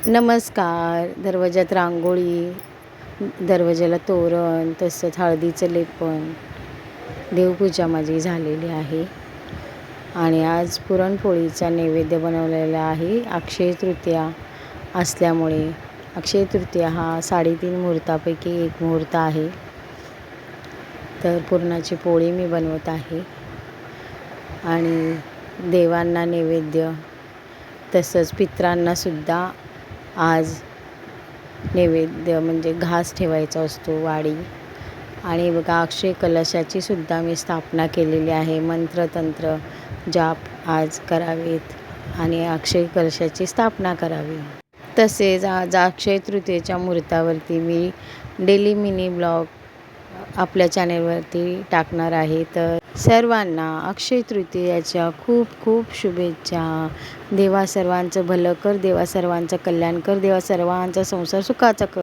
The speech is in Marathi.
नमस्कार. दरवाजात रांगोळी, दरवाजाला तोरण, तसंच हळदीचं लेपन, देवपूजा माझी झालेली आहे. आणि आज पुरणपोळीचा नैवेद्य बनवलेला आहे. अक्षय तृतीया असल्यामुळे अक्षय तृतीया हा 3.5 मुहूर्तापैकी एक मुहूर्त आहे. तर पुरणाची पोळी मी बनवत आहे आणि देवांना नैवेद्य, तसंच पितरांनासुद्धा आज नैवेद्य म्हणजे घास ठेवायचा असतो वाडी. आणि बघा, अक्षय कलशाची सुद्धा मी स्थापना केलेली आहे. मंत्रतंत्र जाप आज करावेत आणि अक्षय कलशाची स्थापना करावी. तसेच आज अक्षय तृतीयेच्या मुहूर्तावरती मी डेली मिनी ब्लॉग आपल्या चॅनेलवरती टाकणार आहे. तर सर्वांना अक्षय तृतीयाच्या खूप खूप शुभेच्छा. देवा सर्वांचं भलं कर, देवा सर्वांचं कल्याण कर, देवा सर्वांचा संसार सुखाचा कर.